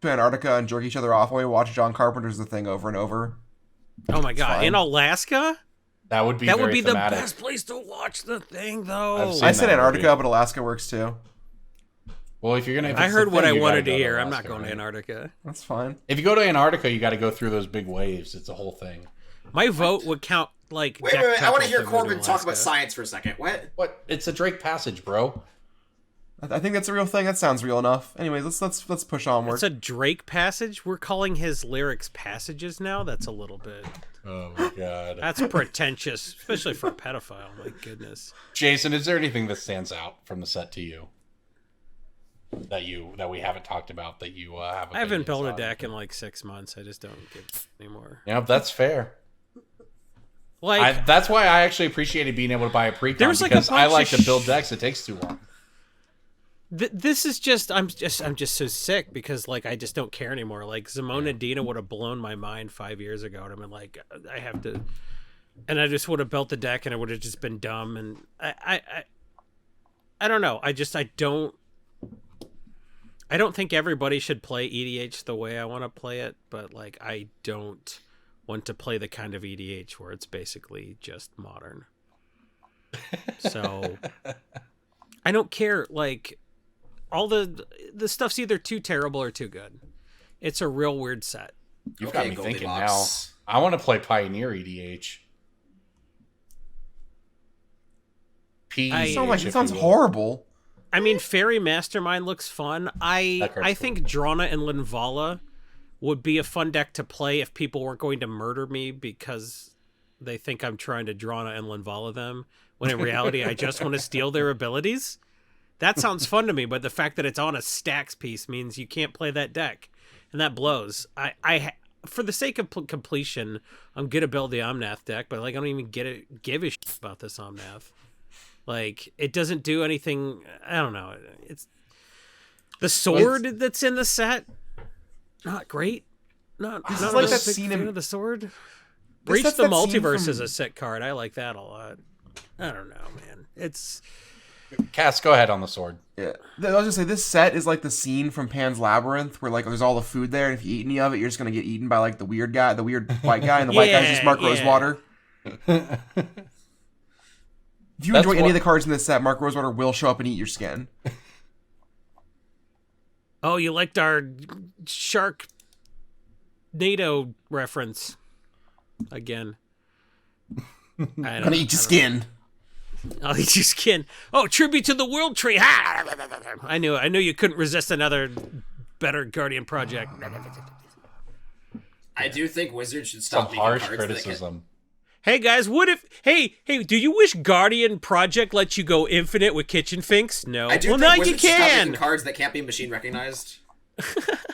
to Antarctica and jerk each other off while we watch John Carpenter's The Thing over and over. Oh my god, fine. in Alaska? That would be That would very be the thematic. best place to watch the thing, though. I've seen I said that Antarctica, movie. but Alaska works too. Well, if you're gonna, if I it's heard the what thing, I you gotta wanted to go hear. I'm Alaska, not going to right? Antarctica. That's fine. If you go to Antarctica, you got to go through those big waves. It's a whole thing. My vote would count like. Wait. I want to hear Corbin talk about science for a second. What? What? It's a Drake passage, bro. I think that's a real thing. That sounds real enough. Anyways, let's push onward. It's a Drake passage. We're calling his lyrics passages now. That's a little bit. Oh my god. That's pretentious, especially for a pedophile. My goodness. Jason, is there anything that stands out from the set to you? That we haven't talked about that you have? I haven't opinions built a on? deck in like 6 months. I just don't give anymore. Yeah, that's fair. Like That's why I actually appreciated being able to buy a pre-con There was, like, a because I bunch like of to build decks. It takes too long. this is just I'm just so sick because like I just don't care anymore. Like Zamona Dina would have blown my mind 5 years ago, and I'm like I have to. and I just would have built the deck, and it would have just been dumb. And I don't know. I don't think everybody should play EDH the way I want to play it, but like I don't want to play the kind of EDH where it's basically just modern. So I don't care. Like all the stuff's either too terrible or too good. It's a real weird set. You've got me thinking now. I want to play Pioneer EDH. It sounds horrible. I mean, Fairy Mastermind looks fun. I think Drana and Linvala would be a fun deck to play if people weren't going to murder me because they think I'm trying to Drana and Linvala them, when in reality I just want to steal their abilities. That sounds fun to me, but the fact that it's on a stacks piece means you can't play that deck, and that blows. I for the sake of completion, I'm gonna build the Omnath deck, but like I don't even give a shit about this Omnath. Like, it doesn't do anything. I don't know. It's the sword that's in the set. Not great. Not like that scene of the sword. Reach the Multiverse is a sick card. I like that a lot. I don't know, man. It's Cass, go ahead on the sword. Yeah, I was gonna say this set is like the scene from Pan's Labyrinth, where like there's all the food there, and if you eat any of it, you're just gonna get eaten by like the weird guy, the weird white guy, and the white guy's just Mark Rosewater. If you enjoy any of the cards in this set, Mark Rosewater will show up and eat your skin. Oh, you liked our shark NATO reference again. I'm gonna eat your skin. I'll eat your skin. Oh, tribute to the World Tree. I knew you couldn't resist another better Guardian project. I do think Wizards should stop Some harsh criticism. Hey guys, what if hey, do you wish Guardian Project lets you go infinite with Kitchen Finks? No. I do well, think now Wizards you should stop can. making cards that can't be machine recognized.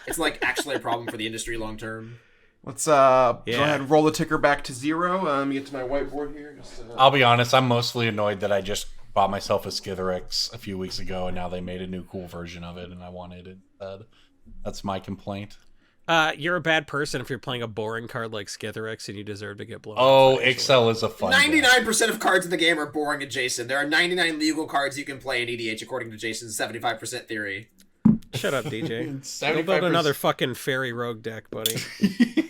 It's like actually a problem for the industry long term. Let's go ahead and roll the ticker back to 0. Let me get to my whiteboard here. I'll be honest, I'm mostly annoyed that I just bought myself a Skithiryx a few weeks ago, and now they made a new cool version of it, and I wanted it instead. That's my complaint. You're a bad person if you're playing a boring card like Skithiryx and you deserve to get blown. Oh, Excel is a fun 99% of cards in the game are boring adjacent. There are 99 legal cards you can play in EDH according to Jason's 75% theory. Shut up, DJ. Go build another fucking Fairy Rogue deck, buddy.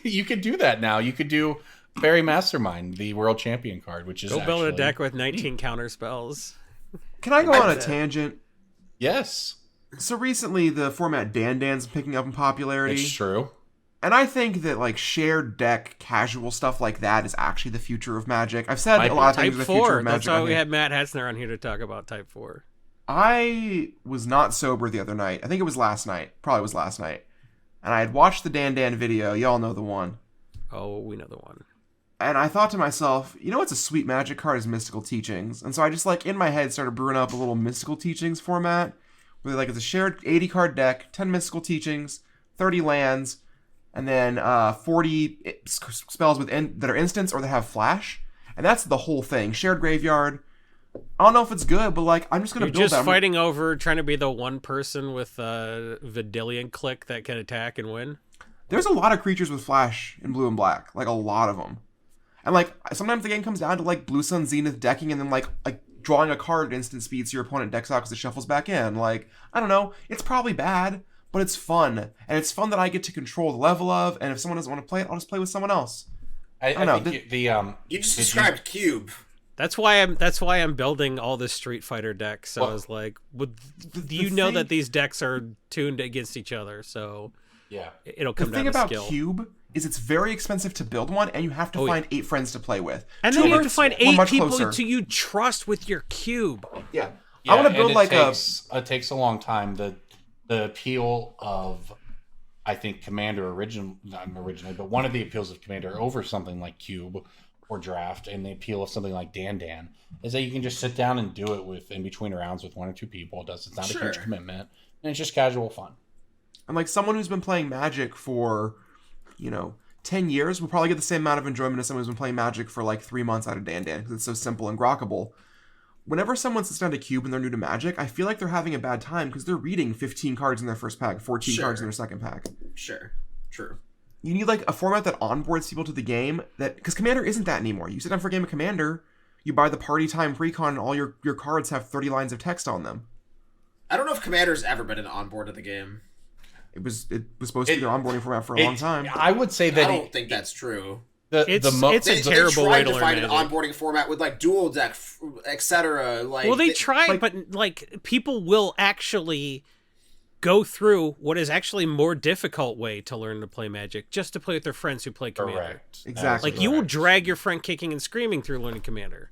You could do that now. You could do Fairy Mastermind, the World Champion card, which is Go build a deck with 19 counter spells. Can I go on a tangent? Yes. So recently, the format Dan-Dan's picking up in popularity. It's true. And I think that, like, shared deck, casual stuff like that is actually the future of Magic. I've said a lot of things the future of Magic. That's why we had Matt Hetzner on here to talk about Type 4. I was not sober the other night. I think it was last night. Probably was last night. And I had watched the Dan video. Y'all know the one. Oh, we know the one. And I thought to myself, you know what's a sweet Magic card is Mystical Teachings. And so I just, like, in my head started brewing up a little Mystical Teachings format. Where, like, it's a shared 80-card deck, 10 Mystical Teachings, 30 lands, and then 40 spells that are instants or that have flash. And that's the whole thing. Shared graveyard. I don't know if it's good, but like I'm just gonna build that. You're just fighting over trying to be the one person with Vidillion click that can attack and win. There's a lot of creatures with flash in blue and black, like a lot of them. And like sometimes the game comes down to like Blue Sun Zenith decking and then like drawing a card at instant speed so your opponent decks out because it shuffles back in. Like I don't know, it's probably bad, but it's fun, and it's fun that I get to control the level of. And if someone doesn't want to play it, I'll just play with someone else. I don't know. You just described Cube. That's why I'm building all this Street Fighter decks. So I was like, you know that these decks are tuned against each other, so yeah, it'll come down to skill. The thing about Cube is it's very expensive to build one, and you have to find 8 friends to play with. And then you have to find 8 people to you trust with your cube. Yeah, I want to build like it takes a long time. The appeal of I think Commander not originally, but one of the appeals of Commander over something like Cube or Draft, and the appeal of something like Dan is that you can just sit down and do it in between rounds with 1 or 2 people. It's not a huge commitment, and it's just casual fun. And like someone who's been playing Magic for 10 years will probably get the same amount of enjoyment as someone who's been playing Magic for like 3 months out of Dan because it's so simple and grokkable. Whenever someone sits down to Cube and they're new to Magic, I feel like they're having a bad time because they're reading 15 cards in their first pack, 14 cards in their second pack. Sure. True. you need like a format that onboards people to the game, that because Commander isn't that anymore. You sit down for a game of Commander, you buy the party time precon, and all your cards have 30 lines of text on them. I don't know if Commander's ever been an onboard of the game. It was supposed to be their onboarding format for a long time. I would say that I don't think that's true. It's a terrible way to learn find Magic. an onboarding format with like dual deck, etc. Like, Well, they tried, but like people will actually go through what is actually more difficult way to learn to play Magic, just to play with their friends who play Commander. Correct. Exactly. Like you will drag your friend kicking and screaming through learning Commander.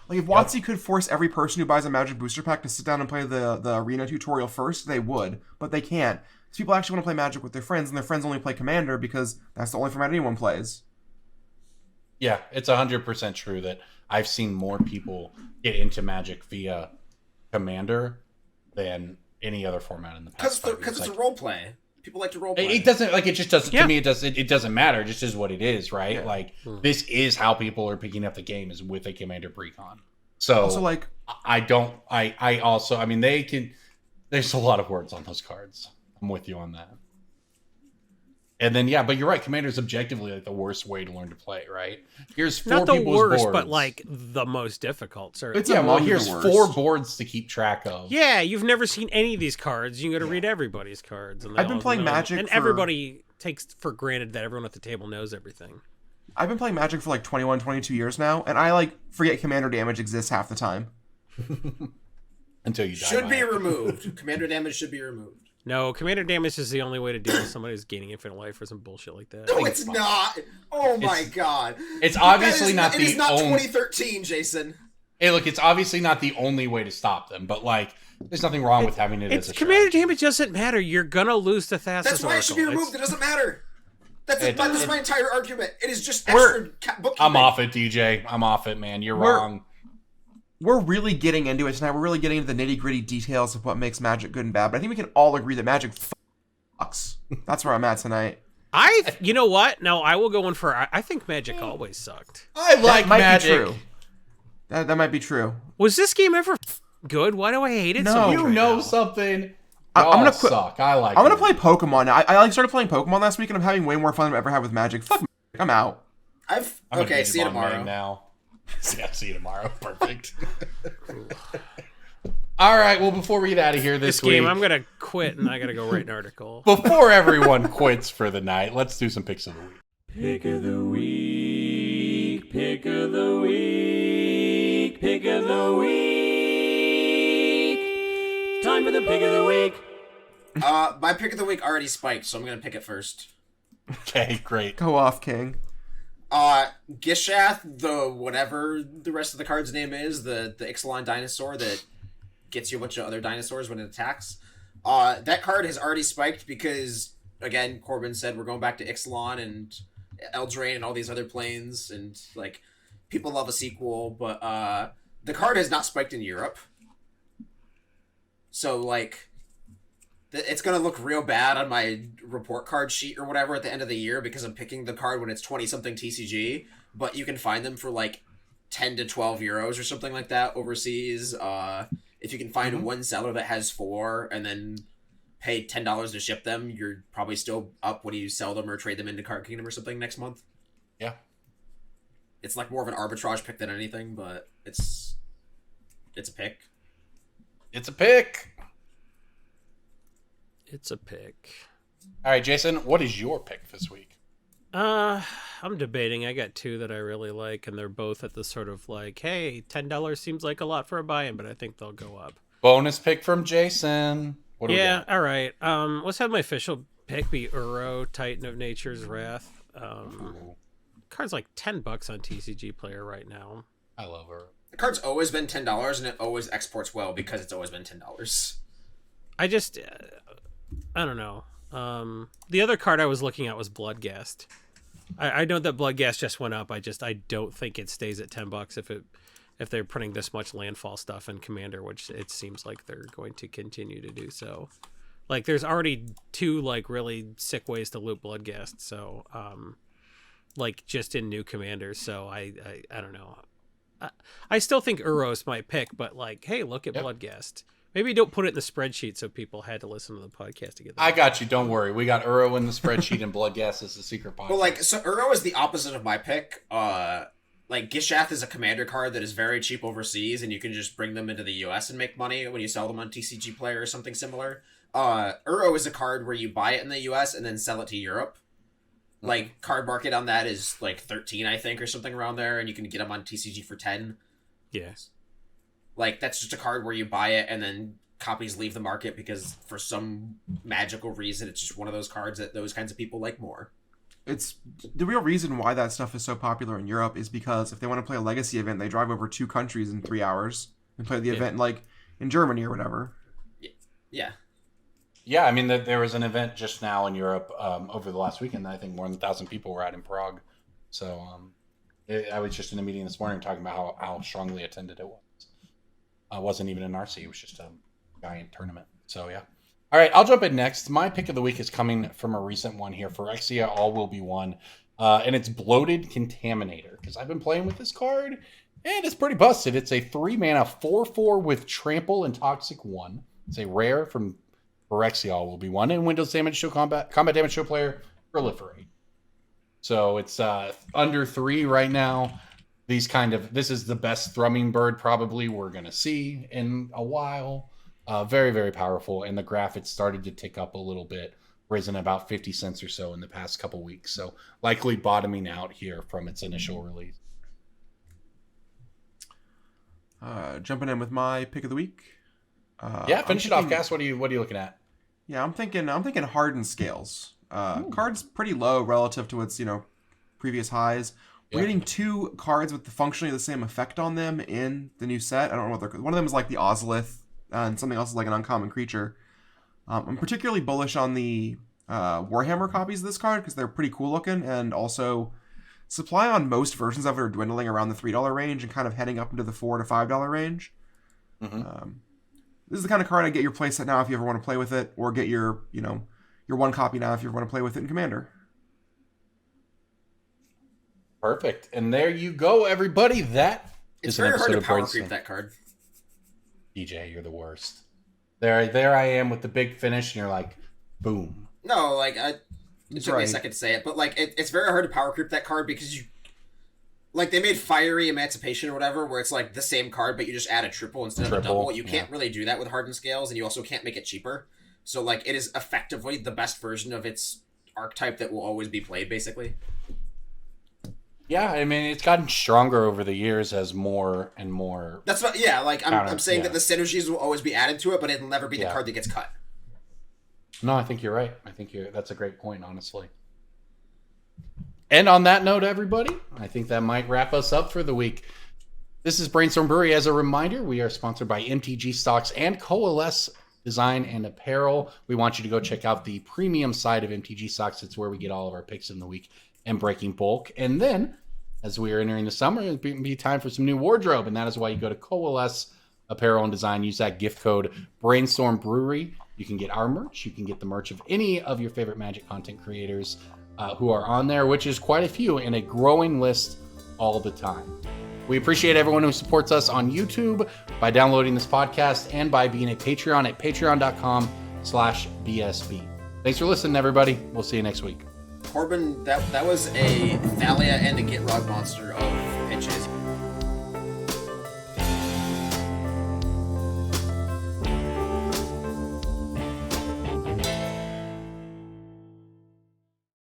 Like if WotC could force every person who buys a Magic booster pack to sit down and play the arena tutorial first, they would, but they can't. So people actually want to play Magic with their friends, and their friends only play Commander because that's the only format anyone plays. Yeah, it's 100% true that I've seen more people get into Magic via Commander than any other format in the past. Because it's a role play. People like to role play. It doesn't like it just doesn't Yeah. to me. It doesn't matter. It just is what it is, right? Yeah. Like this is how people are picking up the game is with a Commander precon. So Also, like, I also mean they can. There's a lot of words on those cards. I'm with you on that. And then but you're right. Commander's objectively like the worst way to learn to play, right? Here's four Not the people's worst, boards. but like the most difficult. Certainly. It's yeah. Well, among the here's worst. 4 boards to keep track of. Yeah, you've never seen any of these cards. You got to read everybody's cards. And they I've been all playing know. Magic and for- everybody takes for granted that everyone at the table knows everything. I've been playing Magic for like 21, 22 years now, and I like forget Commander damage exists half the time. Until you die. should by be it. removed. Commander damage should be removed. No, Commander damage is the only way to deal with somebody who's gaining infinite life or some bullshit like that. No, it's not. Oh my god. It's obviously not It the is not only. 2013, Jason. Hey, look, it's obviously not the only way to stop them, but like, there's nothing wrong with having it It's as a Commander strategy. damage doesn't matter. You're gonna lose the Thassa's That's why it should be Oracle. removed. It doesn't matter. That's my entire argument. It is just We're- extra bookkeeping. I'm off it, DJ. I'm off it, man. You're We're- wrong. We're really getting into it tonight. We're really getting into the nitty-gritty details of what makes Magic good and bad, but I think we can all agree that Magic sucks. That's where I'm at tonight. You know what? No, I will go in for. I think Magic always sucked. I like That might Magic. be true. That might be true. Was this game ever good? Why do I hate it so No. much? You right know now? something. I'm Y'all gonna quit- suck. I like. I'm gonna it. play Pokemon now. I like started playing Pokemon last week, and I'm having way more fun than I've ever had with Magic. Fuck Magic. I'm out. I'm a Okay, see you Digimon tomorrow. man now. Yeah, see you tomorrow. Perfect. All right. Well, before we get out of here This week, game, I'm gonna quit and I gotta go write an article. before everyone quits for the night, let's do some picks of the week. Pick of the week, pick of the week, pick of the week. Time for the pick of the week. My pick of the week already spiked, so I'm gonna pick it first. Okay, great. Go off, King. Gishath, the whatever the rest of the card's name is, the Ixalan dinosaur that gets you a bunch of other dinosaurs when it attacks. That card has already spiked because, again, Corbin said we're going back to Ixalan and Eldraine and all these other planes, and like people love a sequel, but the card has not spiked in Europe. So like it's gonna look real bad on my report card sheet or whatever at the end of the year because I'm picking the card when it's 20-something TCG, but you can find them for like 10 to 12 euros or something like that overseas. If you can find one seller that has 4 and then pay $10 to ship them, you're probably still up when you sell them or trade them into Card Kingdom or something next month. Yeah. It's like more of an arbitrage pick than anything, but it's a pick. It's a pick. It's a pick. All right, Jason, what is your pick this week? I'm debating. I got 2 that I really like, and they're both at the sort of like, hey, $10 seems like a lot for a buy-in, but I think they'll go up. Bonus pick from Jason. What do we Yeah, got? all right. Let's have my official pick be Uro, Titan of Nature's Wrath. Card's like $10 on TCG Player right now. I love her. The card's always been $10 and it always exports well because it's always been $10. I just, I don't know. The other card I was looking at was Bloodghast. I know that Bloodghast just went up. I don't think it stays at $10 if they're putting this much landfall stuff in Commander, which it seems like they're going to continue to do so. Like, there's already 2 like really sick ways to loot Bloodghast. So, like just in new Commanders. So I don't know. I still think Uros my pick, but like, hey, look at Bloodghast. Maybe don't put it in the spreadsheet so people had to listen to the podcast to get that. I got you. Don't worry. We got Uro in the spreadsheet and Blood Gas is the secret podcast. Well, like, so Uro is the opposite of my pick. Like, Gishath is a commander card that is very cheap overseas, and you can just bring them into the US and make money when you sell them on TCG Player or something similar. Uro is a card where you buy it in the US and then sell it to Europe. Like, card market on that is, like, 13, I think, or something around there, and you can get them on TCG for 10. Yes. Like, that's just a card where you buy it and then copies leave the market because for some magical reason it's just one of those cards that those kinds of people like more. It's the real reason why that stuff is so popular in Europe is because if they want to play a legacy event, they drive over 2 countries in 3 hours and play the event like in Germany or whatever. Yeah. Yeah, I mean, there was an event just now in Europe over the last weekend that I think more than 1,000 people were at in Prague. So I was just in a meeting this morning talking about how strongly attended it was. It wasn't even an RC, it was just a giant tournament. So, yeah. All right, I'll jump in next. My pick of the week is coming from a recent one here. Phyrexia All Will Be One. And it's Bloated Contaminator. Because I've been playing with this card, and it's pretty busted. It's a 3-mana 4/4 with Trample and Toxic 1. It's a rare from Phyrexia All Will Be One. And Windows damage show combat damage show player, Proliferate. So it's under 3 right now. This is the best thrumming bird probably we're going to see in a while. Very, very powerful. And the graph, it started to tick up a little bit, risen about 50 cents or so in the past couple weeks. So likely bottoming out here from its initial release. Jumping in with my pick of the week. Finish it off, Cass. What are you looking at? Yeah, I'm thinking Hardened Scales. Card's pretty low relative to its, previous highs. We're getting 2 cards with functionally the same effect on them in the new set. I don't know what they're called. One of them is like the Ozolith, and something else is like an uncommon creature. I'm particularly bullish on the Warhammer copies of this card because they're pretty cool looking, and also supply on most versions of it are dwindling around the $3 range and kind of heading up into the $4 to $5 range. Mm-hmm. This is the kind of card I get your playset now if you ever want to play with it, or get your one copy now if you ever want to play with it in Commander. Perfect. And there you go, everybody. That it's is an very hard episode to of power Brainstorm. creep that card. DJ, you're the worst. There I am with the big finish, and you're like, boom. No, like, it took me a second to say it, but, like, it's very hard to power creep that card because they made Fiery Emancipation or whatever, where it's, like, the same card, but you just add a triple instead of a double. You can't really do that with Hardened Scales, and you also can't make it cheaper. So, like, it is effectively the best version of its archetype that will always be played, basically. Yeah, I mean, it's gotten stronger over the years as more and more... That's what, yeah, like, I'm saying that the synergies will always be added to it, but it'll never be the card that gets cut. No, I think you're right. That's a great point, honestly. And on that note, everybody, I think that might wrap us up for the week. This is Brainstorm Brewery. As a reminder, we are sponsored by MTG Stocks and Coalesce Design and Apparel. We want you to go check out the premium side of MTG Stocks. It's where we get all of our picks in the week and breaking bulk. And then, as we are entering the summer, it'll be time for some new wardrobe. And that is why you go to Coalesce Apparel and Design. Use that gift code Brainstorm Brewery. You can get our merch. You can get the merch of any of your favorite Magic content creators who are on there, which is quite a few, and a growing list all the time. We appreciate everyone who supports us on YouTube by downloading this podcast and by being a Patreon at patreon.com/BSB. Thanks for listening, everybody. We'll see you next week. Corbin, that was a Thalia and a Gitrog monster of